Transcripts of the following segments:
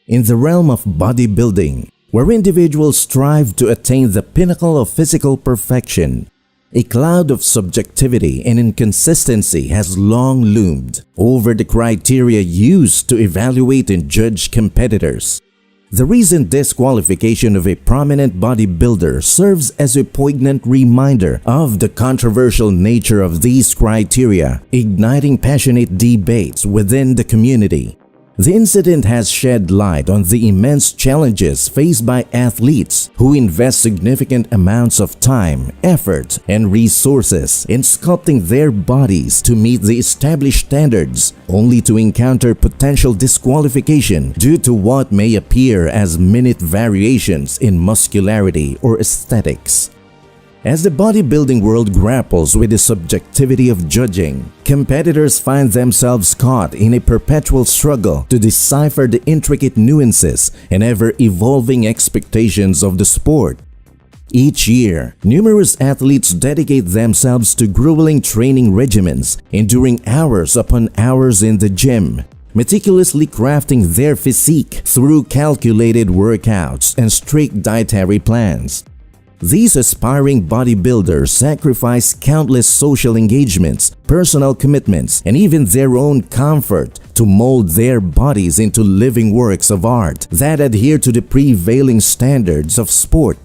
In the realm of bodybuilding, where individuals strive to attain the pinnacle of physical perfection, a cloud of subjectivity and inconsistency has long loomed over the criteria used to evaluate and judge competitors. The recent disqualification of a prominent bodybuilder serves as a poignant reminder of the controversial nature of these criteria, igniting passionate debates within the community. The incident has shed light on the immense challenges faced by athletes who invest significant amounts of time, effort, and resources in sculpting their bodies to meet the established standards, only to encounter potential disqualification due to what may appear as minute variations in muscularity or aesthetics. As the bodybuilding world grapples with the subjectivity of judging, competitors find themselves caught in a perpetual struggle to decipher the intricate nuances and ever-evolving expectations of the sport. Each year, numerous athletes dedicate themselves to grueling training regimens, enduring hours upon hours in the gym, meticulously crafting their physique through calculated workouts and strict dietary plans. These aspiring bodybuilders sacrifice countless social engagements, personal commitments, and even their own comfort to mold their bodies into living works of art that adhere to the prevailing standards of sport.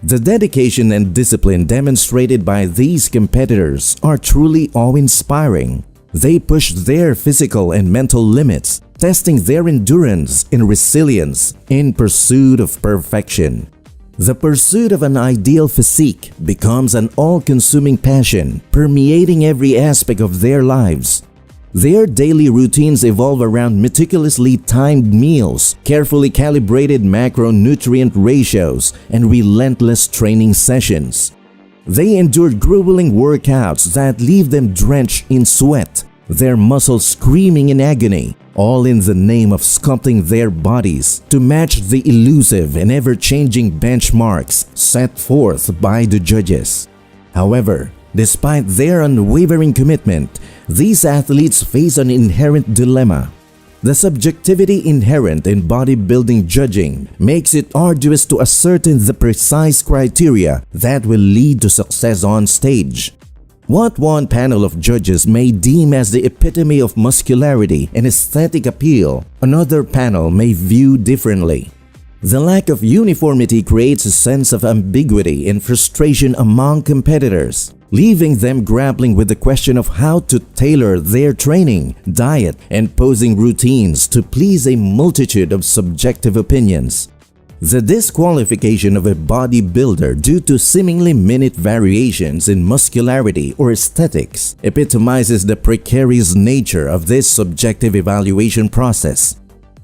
The dedication and discipline demonstrated by these competitors are truly awe-inspiring. They push their physical and mental limits, testing their endurance and resilience in pursuit of perfection. The pursuit of an ideal physique becomes an all-consuming passion, permeating every aspect of their lives. Their daily routines evolve around meticulously timed meals, carefully calibrated macronutrient ratios, and relentless training sessions. They endure grueling workouts that leave them drenched in sweat, their muscles screaming in agony, all in the name of sculpting their bodies to match the elusive and ever-changing benchmarks set forth by the judges. However, despite their unwavering commitment, these athletes face an inherent dilemma. The subjectivity inherent in bodybuilding judging makes it arduous to ascertain the precise criteria that will lead to success on stage. What one panel of judges may deem as the epitome of muscularity and aesthetic appeal, another panel may view differently. The lack of uniformity creates a sense of ambiguity and frustration among competitors, leaving them grappling with the question of how to tailor their training, diet, and posing routines to please a multitude of subjective opinions. The disqualification of a bodybuilder due to seemingly minute variations in muscularity or aesthetics epitomizes the precarious nature of this subjective evaluation process.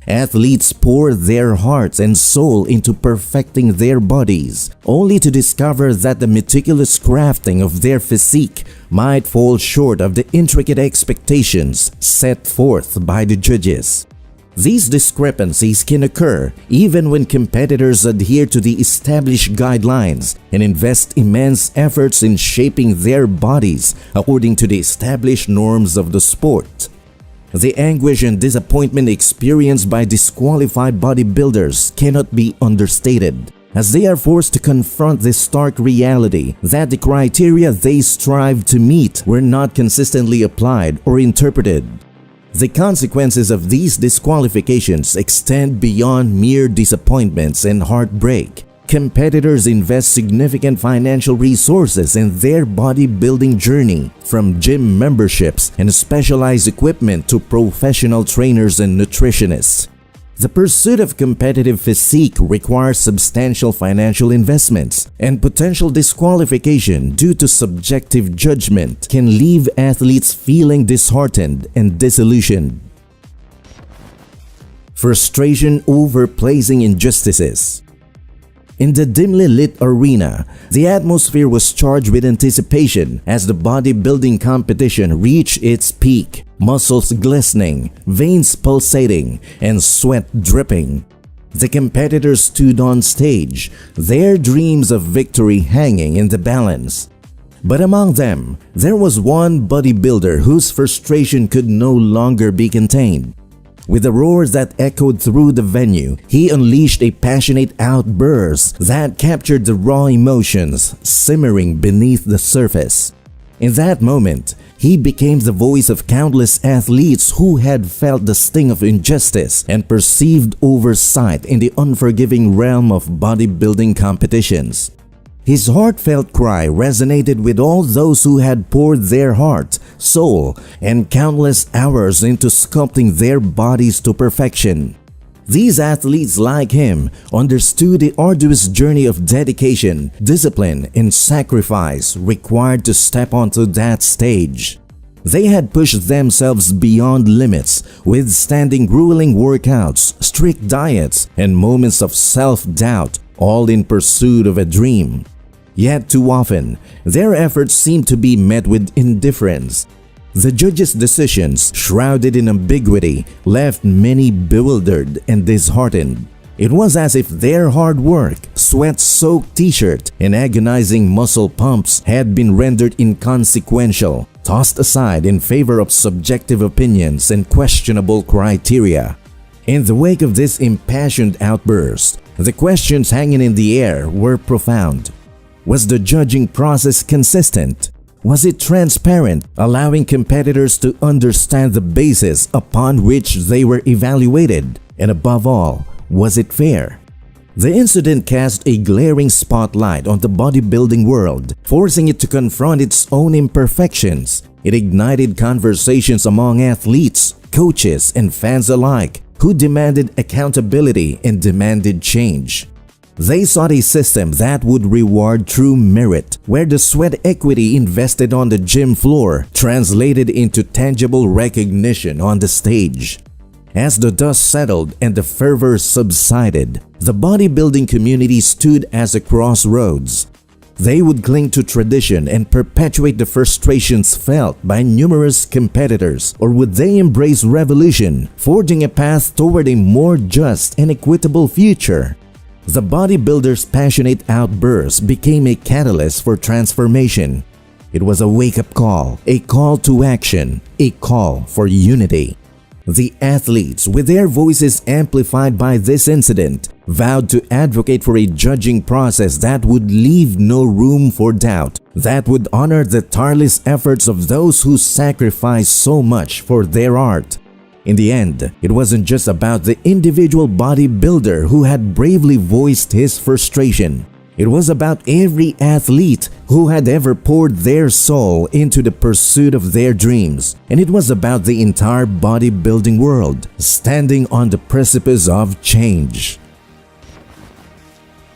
Athletes pour their hearts and soul into perfecting their bodies, only to discover that the meticulous crafting of their physique might fall short of the intricate expectations set forth by the judges. These discrepancies can occur even when competitors adhere to the established guidelines and invest immense efforts in shaping their bodies according to the established norms of the sport. The anguish and disappointment experienced by disqualified bodybuilders cannot be understated, as they are forced to confront the stark reality that the criteria they strive to meet were not consistently applied or interpreted. The consequences of these disqualifications extend beyond mere disappointments and heartbreak. Competitors invest significant financial resources in their bodybuilding journey, from gym memberships and specialized equipment to professional trainers and nutritionists. The pursuit of competitive physique requires substantial financial investments, and potential disqualification due to subjective judgment can leave athletes feeling disheartened and disillusioned. Frustration over placing injustices. In the dimly lit arena, the atmosphere was charged with anticipation as the bodybuilding competition reached its peak, muscles glistening, veins pulsating, and sweat dripping. The competitors stood on stage, their dreams of victory hanging in the balance. But among them, there was one bodybuilder whose frustration could no longer be contained. With the roars that echoed through the venue, he unleashed a passionate outburst that captured the raw emotions simmering beneath the surface. In that moment, he became the voice of countless athletes who had felt the sting of injustice and perceived oversight in the unforgiving realm of bodybuilding competitions. His heartfelt cry resonated with all those who had poured their heart, soul, and countless hours into sculpting their bodies to perfection. These athletes, like him, understood the arduous journey of dedication, discipline, and sacrifice required to step onto that stage. They had pushed themselves beyond limits, withstanding grueling workouts, strict diets, and moments of self-doubt, all in pursuit of a dream. Yet too often, their efforts seemed to be met with indifference. The judges' decisions, shrouded in ambiguity, left many bewildered and disheartened. It was as if their hard work, sweat-soaked t-shirt, and agonizing muscle pumps had been rendered inconsequential, tossed aside in favor of subjective opinions and questionable criteria. In the wake of this impassioned outburst, the questions hanging in the air were profound. Was the judging process consistent? Was it transparent, allowing competitors to understand the basis upon which they were evaluated? And above all, was it fair? The incident cast a glaring spotlight on the bodybuilding world, forcing it to confront its own imperfections. It ignited conversations among athletes, coaches, and fans alike, who demanded accountability and demanded change. They sought a system that would reward true merit, where the sweat equity invested on the gym floor translated into tangible recognition on the stage. As the dust settled and the fervor subsided, the bodybuilding community stood as a crossroads. They would cling to tradition and perpetuate the frustrations felt by numerous competitors, or would they embrace revolution, forging a path toward a more just and equitable future? The bodybuilder's passionate outburst became a catalyst for transformation. It was a wake-up call, a call to action, a call for unity. The athletes, with their voices amplified by this incident, vowed to advocate for a judging process that would leave no room for doubt, that would honor the tireless efforts of those who sacrificed so much for their art. In the end, it wasn't just about the individual bodybuilder who had bravely voiced his frustration. It was about every athlete who had ever poured their soul into the pursuit of their dreams. And it was about the entire bodybuilding world standing on the precipice of change.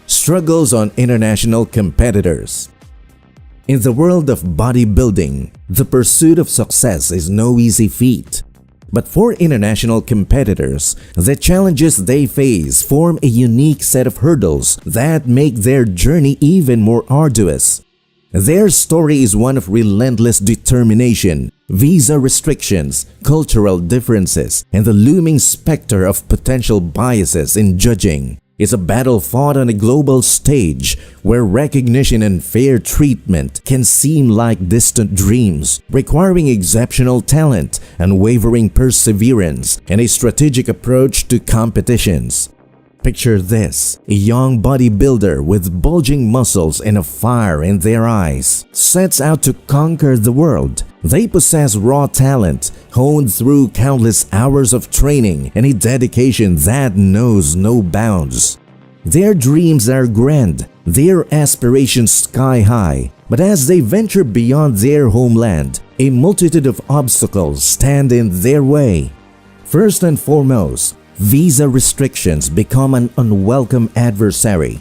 Struggles on international competitors. In the world of bodybuilding, the pursuit of success is no easy feat. But for international competitors, the challenges they face form a unique set of hurdles that make their journey even more arduous. Their story is one of relentless determination, visa restrictions, cultural differences, and the looming specter of potential biases in judging. It's a battle fought on a global stage where recognition and fair treatment can seem like distant dreams, requiring exceptional talent, unwavering perseverance, and a strategic approach to competitions. Picture this: a young bodybuilder with bulging muscles and a fire in their eyes sets out to conquer the world. They possess raw talent, honed through countless hours of training and a dedication that knows no bounds. Their dreams are grand, their aspirations sky high, but as they venture beyond their homeland, a multitude of obstacles stand in their way. First and foremost, visa restrictions become an unwelcome adversary.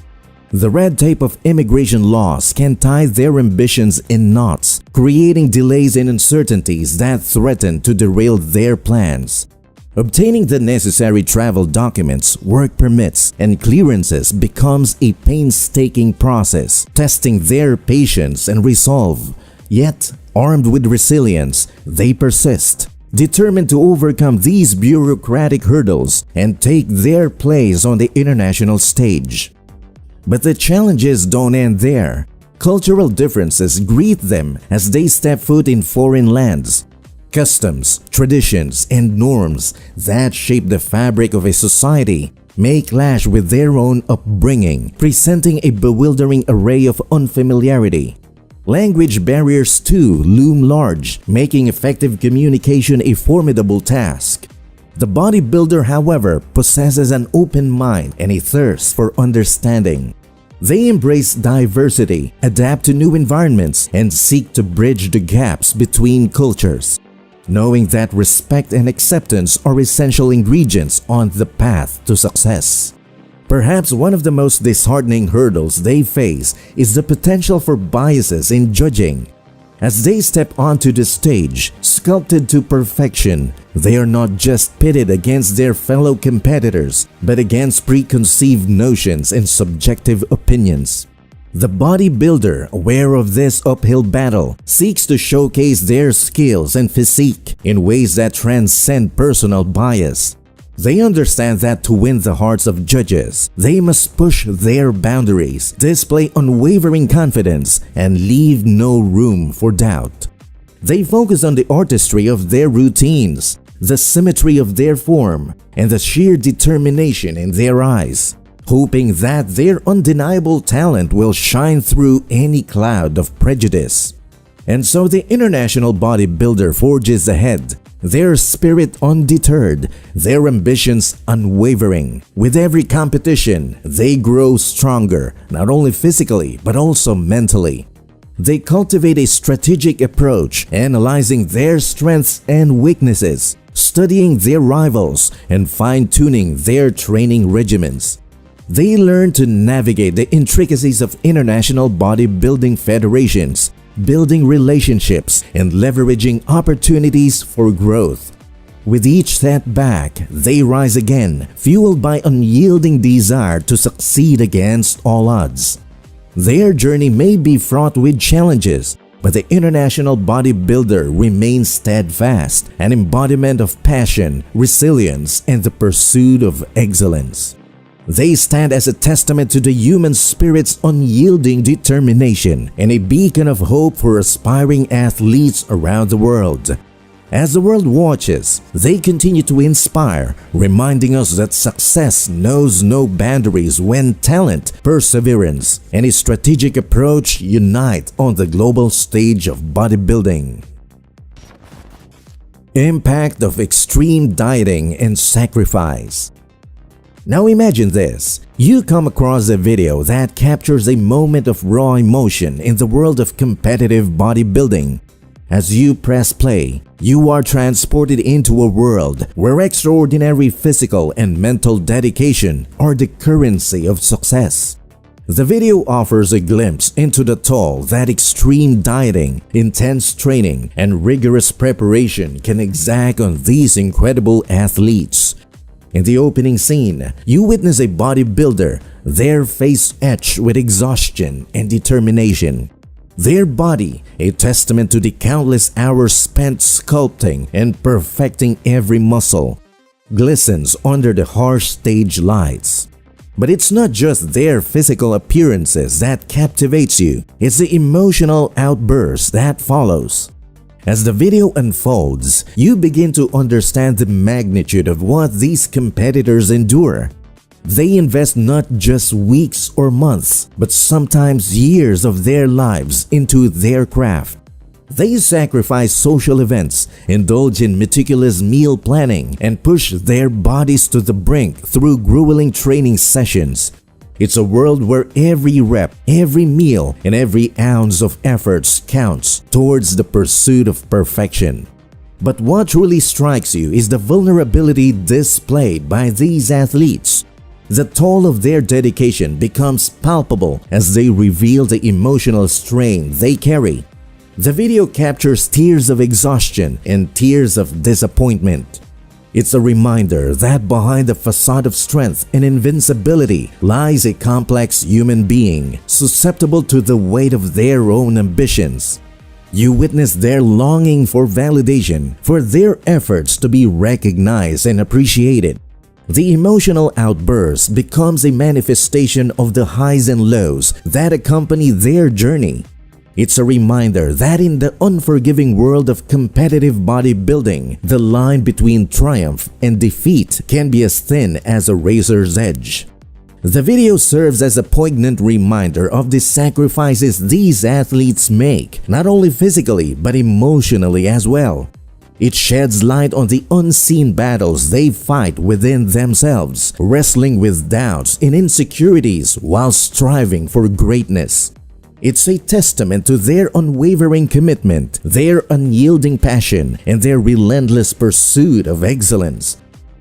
The red tape of immigration laws can tie their ambitions in knots, creating delays and uncertainties that threaten to derail their plans. Obtaining the necessary travel documents, work permits, and clearances becomes a painstaking process, testing their patience and resolve. Yet, armed with resilience, they persist, determined to overcome these bureaucratic hurdles and take their place on the international stage. But the challenges don't end there. Cultural differences greet them as they step foot in foreign lands. Customs, traditions, and norms that shape the fabric of a society may clash with their own upbringing, presenting a bewildering array of unfamiliarity. Language barriers too loom large, making effective communication a formidable task. The bodybuilder, however, possesses an open mind and a thirst for understanding. They embrace diversity, adapt to new environments, and seek to bridge the gaps between cultures, knowing that respect and acceptance are essential ingredients on the path to success. Perhaps one of the most disheartening hurdles they face is the potential for biases in judging. As they step onto the stage, sculpted to perfection, they are not just pitted against their fellow competitors, but against preconceived notions and subjective opinions. The bodybuilder, aware of this uphill battle, seeks to showcase their skills and physique in ways that transcend personal bias. They understand that to win the hearts of judges, they must push their boundaries, display unwavering confidence, and leave no room for doubt. They focus on the artistry of their routines, the symmetry of their form, and the sheer determination in their eyes, hoping that their undeniable talent will shine through any cloud of prejudice. And so the international bodybuilder forges ahead, their spirit undeterred, their ambitions unwavering. With every competition, they grow stronger, not only physically but also mentally. They cultivate a strategic approach, analyzing their strengths and weaknesses, studying their rivals, and fine-tuning their training regimens. They learn to navigate the intricacies of international bodybuilding federations, building relationships, and leveraging opportunities for growth. With each setback, they rise again, fueled by unyielding desire to succeed against all odds. Their journey may be fraught with challenges, but the international bodybuilder remains steadfast, an embodiment of passion, resilience, and the pursuit of excellence. They stand as a testament to the human spirit's unyielding determination and a beacon of hope for aspiring athletes around the world. As the world watches, they continue to inspire, reminding us that success knows no boundaries when talent, perseverance, and a strategic approach unite on the global stage of bodybuilding. Impact of extreme dieting and sacrifice. Now imagine this. You come across a video that captures a moment of raw emotion in the world of competitive bodybuilding. As you press play, you are transported into a world where extraordinary physical and mental dedication are the currency of success. The video offers a glimpse into the toll that extreme dieting, intense training, and rigorous preparation can exact on these incredible athletes. In the opening scene, you witness a bodybuilder, their face etched with exhaustion and determination. Their body, a testament to the countless hours spent sculpting and perfecting every muscle, glistens under the harsh stage lights. But it's not just their physical appearances that captivates you, it's the emotional outburst that follows. As the video unfolds, you begin to understand the magnitude of what these competitors endure. They invest not just weeks or months, but sometimes years of their lives into their craft. They sacrifice social events, indulge in meticulous meal planning, and push their bodies to the brink through grueling training sessions. It's a world where every rep, every meal, and every ounce of efforts counts towards the pursuit of perfection. But what truly strikes you is the vulnerability displayed by these athletes. The toll of their dedication becomes palpable as they reveal the emotional strain they carry. The video captures tears of exhaustion and tears of disappointment. It's a reminder that behind the facade of strength and invincibility lies a complex human being, susceptible to the weight of their own ambitions. You witness their longing for validation, for their efforts to be recognized and appreciated. The emotional outburst becomes a manifestation of the highs and lows that accompany their journey. It's a reminder that in the unforgiving world of competitive bodybuilding, the line between triumph and defeat can be as thin as a razor's edge. The video serves as a poignant reminder of the sacrifices these athletes make, not only physically but emotionally as well. It sheds light on the unseen battles they fight within themselves, wrestling with doubts and insecurities while striving for greatness. It's a testament to their unwavering commitment, their unyielding passion, and their relentless pursuit of excellence.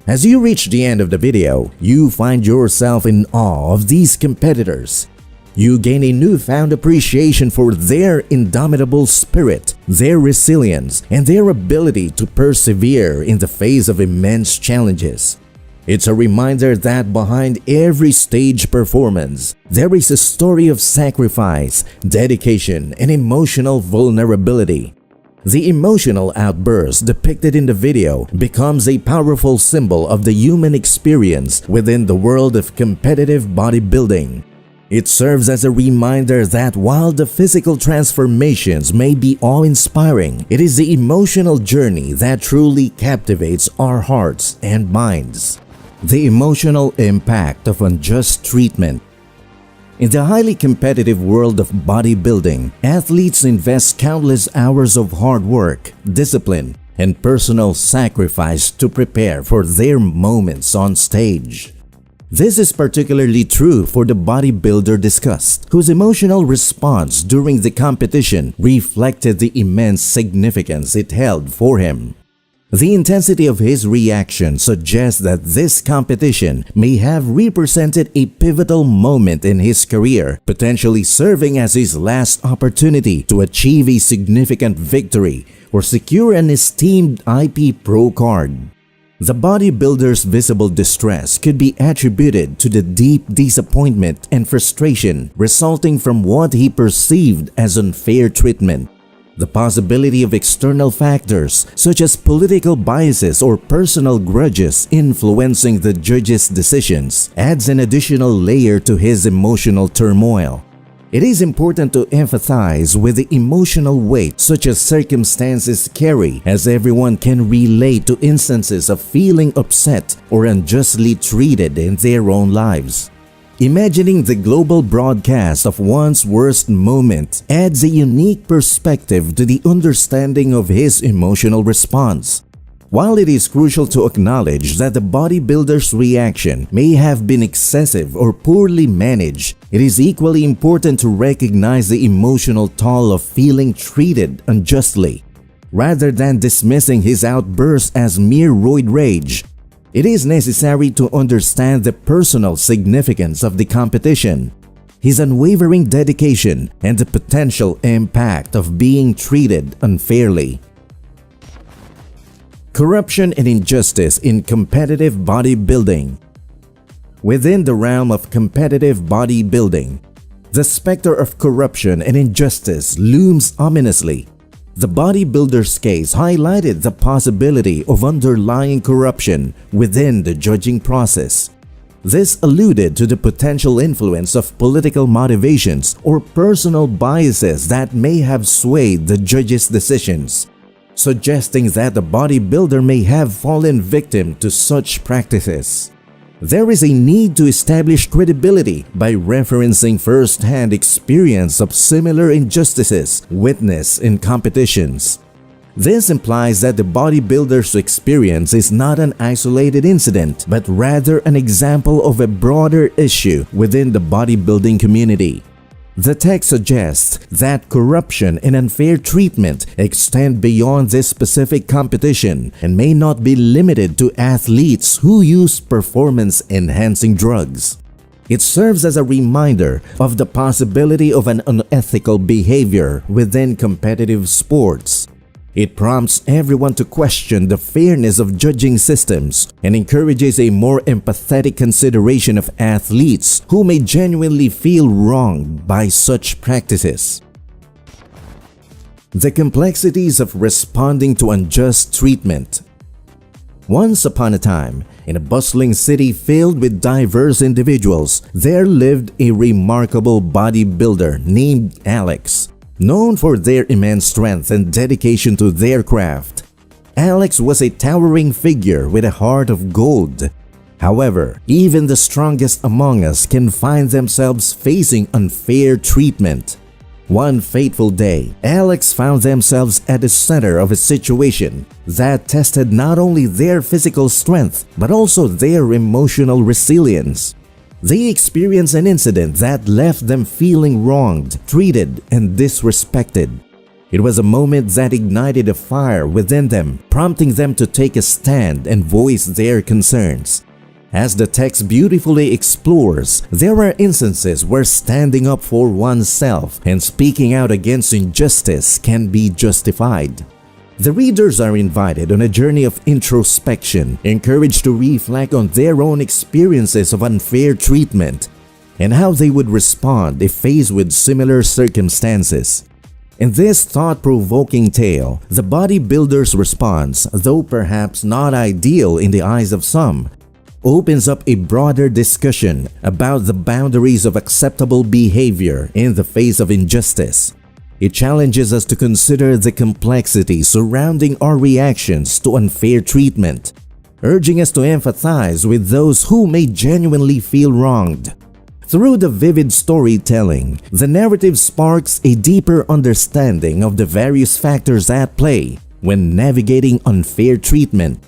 As you reach the end of the video, you find yourself in awe of these competitors. You gain a newfound appreciation for their indomitable spirit, their resilience, and their ability to persevere in the face of immense challenges. It's a reminder that behind every stage performance, there is a story of sacrifice, dedication, and emotional vulnerability. The emotional outburst depicted in the video becomes a powerful symbol of the human experience within the world of competitive bodybuilding. It serves as a reminder that while the physical transformations may be awe-inspiring, it is the emotional journey that truly captivates our hearts and minds. The emotional impact of unjust treatment. In the highly competitive world of bodybuilding, athletes invest countless hours of hard work, discipline, and personal sacrifice to prepare for their moments on stage. This is particularly true for the bodybuilder discussed, whose emotional response during the competition reflected the immense significance it held for him. The intensity of his reaction suggests that this competition may have represented a pivotal moment in his career, potentially serving as his last opportunity to achieve a significant victory or secure an esteemed IP Pro card. The bodybuilder's visible distress could be attributed to the deep disappointment and frustration resulting from what he perceived as unfair treatment. The possibility of external factors such as political biases or personal grudges influencing the judge's decisions adds an additional layer to his emotional turmoil. It is important to empathize with the emotional weight such as circumstances carry, as everyone can relate to instances of feeling upset or unjustly treated in their own lives. Imagining the global broadcast of one's worst moment adds a unique perspective to the understanding of his emotional response. While it is crucial to acknowledge that the bodybuilder's reaction may have been excessive or poorly managed, it is equally important to recognize the emotional toll of feeling treated unjustly. Rather than dismissing his outburst as mere roid rage, it is necessary to understand the personal significance of the competition, his unwavering dedication, and the potential impact of being treated unfairly. Corruption and injustice in competitive bodybuilding. Within the realm of competitive bodybuilding, the specter of corruption and injustice looms ominously. The bodybuilder's case highlighted the possibility of underlying corruption within the judging process. This alluded to the potential influence of political motivations or personal biases that may have swayed the judge's decisions, suggesting that the bodybuilder may have fallen victim to such practices. There is a need to establish credibility by referencing first-hand experience of similar injustices witnessed in competitions. This implies that the bodybuilder's experience is not an isolated incident, but rather an example of a broader issue within the bodybuilding community. The text suggests that corruption and unfair treatment extend beyond this specific competition and may not be limited to athletes who use performance-enhancing drugs. It serves as a reminder of the possibility of an unethical behavior within competitive sports. It prompts everyone to question the fairness of judging systems and encourages a more empathetic consideration of athletes who may genuinely feel wronged by such practices. The complexities of responding to unjust treatment. Once upon a time, in a bustling city filled with diverse individuals, there lived a remarkable bodybuilder named Alex. Known for their immense strength and dedication to their craft, Alex was a towering figure with a heart of gold. However, even the strongest among us can find themselves facing unfair treatment. One fateful day, Alex found themselves at the center of a situation that tested not only their physical strength but also their emotional resilience. They experienced an incident that left them feeling wronged, treated, and disrespected. It was a moment that ignited a fire within them, prompting them to take a stand and voice their concerns. As the text beautifully explores, there are instances where standing up for oneself and speaking out against injustice can be justified. The readers are invited on a journey of introspection, encouraged to reflect on their own experiences of unfair treatment and how they would respond if faced with similar circumstances. In this thought-provoking tale, the bodybuilder's response, though perhaps not ideal in the eyes of some, opens up a broader discussion about the boundaries of acceptable behavior in the face of injustice. It challenges us to consider the complexity surrounding our reactions to unfair treatment, urging us to empathize with those who may genuinely feel wronged. Through the vivid storytelling, the narrative sparks a deeper understanding of the various factors at play when navigating unfair treatment.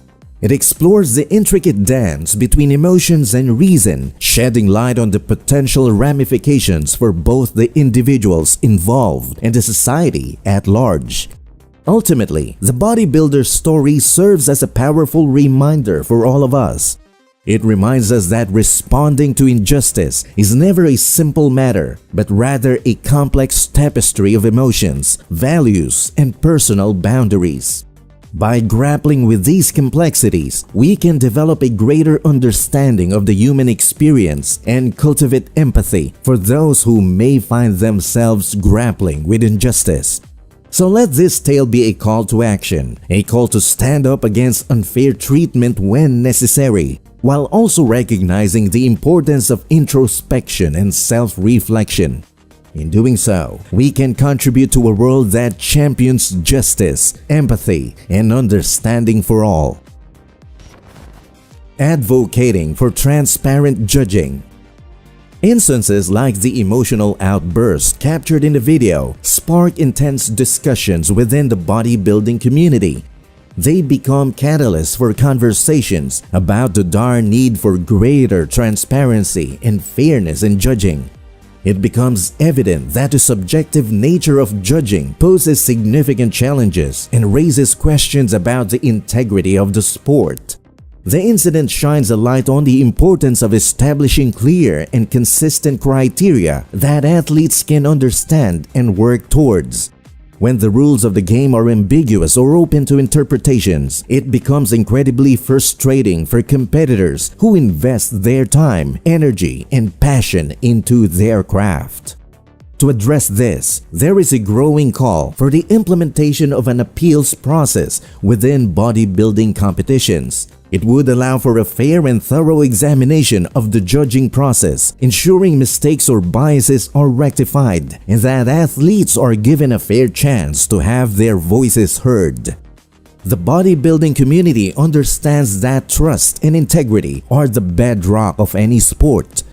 It explores the intricate dance between emotions and reason, shedding light on the potential ramifications for both the individuals involved and the society at large. Ultimately, the bodybuilder's story serves as a powerful reminder for all of us. It reminds us that responding to injustice is never a simple matter, but rather a complex tapestry of emotions, values, and personal boundaries. By grappling with these complexities, we can develop a greater understanding of the human experience and cultivate empathy for those who may find themselves grappling with injustice. So let this tale be a call to action, a call to stand up against unfair treatment when necessary, while also recognizing the importance of introspection and self-reflection. In doing so, we can contribute to a world that champions justice, empathy, and understanding for all. Advocating for transparent judging. Instances like the emotional outburst captured in the video spark intense discussions within the bodybuilding community. They become catalysts for conversations about the dire need for greater transparency and fairness in judging. It becomes evident that the subjective nature of judging poses significant challenges and raises questions about the integrity of the sport. The incident shines a light on the importance of establishing clear and consistent criteria that athletes can understand and work towards. When the rules of the game are ambiguous or open to interpretations, it becomes incredibly frustrating for competitors who invest their time, energy, and passion into their craft. To address this, there is a growing call for the implementation of an appeals process within bodybuilding competitions. It would allow for a fair and thorough examination of the judging process, ensuring mistakes or biases are rectified and that athletes are given a fair chance to have their voices heard. The bodybuilding community understands that trust and integrity are the bedrock of any sport.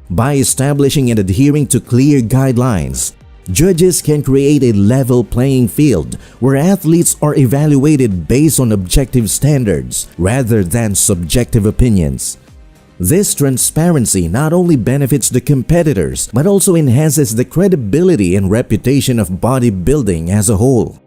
By establishing and adhering to clear guidelines, judges can create a level playing field where athletes are evaluated based on objective standards rather than subjective opinions. This transparency not only benefits the competitors but also enhances the credibility and reputation of bodybuilding as a whole.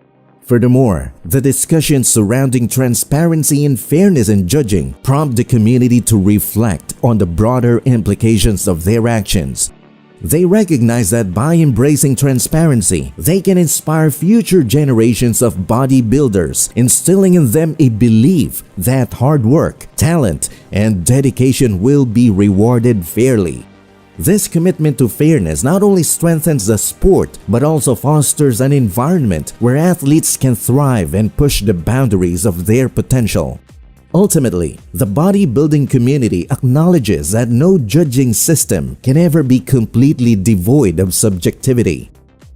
Furthermore, the discussions surrounding transparency and fairness in judging prompt the community to reflect on the broader implications of their actions. They recognize that by embracing transparency, they can inspire future generations of bodybuilders, instilling in them a belief that hard work, talent, and dedication will be rewarded fairly. This commitment to fairness not only strengthens the sport but also fosters an environment where athletes can thrive and push the boundaries of their potential. Ultimately, the bodybuilding community acknowledges that no judging system can ever be completely devoid of subjectivity.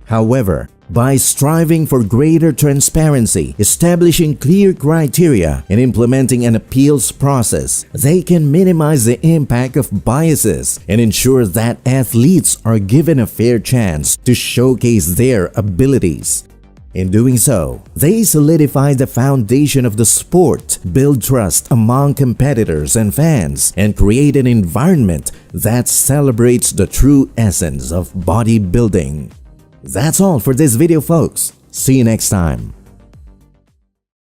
However, By striving for greater transparency, establishing clear criteria, and implementing an appeals process, they can minimize the impact of biases and ensure that athletes are given a fair chance to showcase their abilities. In doing so, they solidify the foundation of the sport, build trust among competitors and fans, and create an environment that celebrates the true essence of bodybuilding. That's all for this video, folks. See you next time.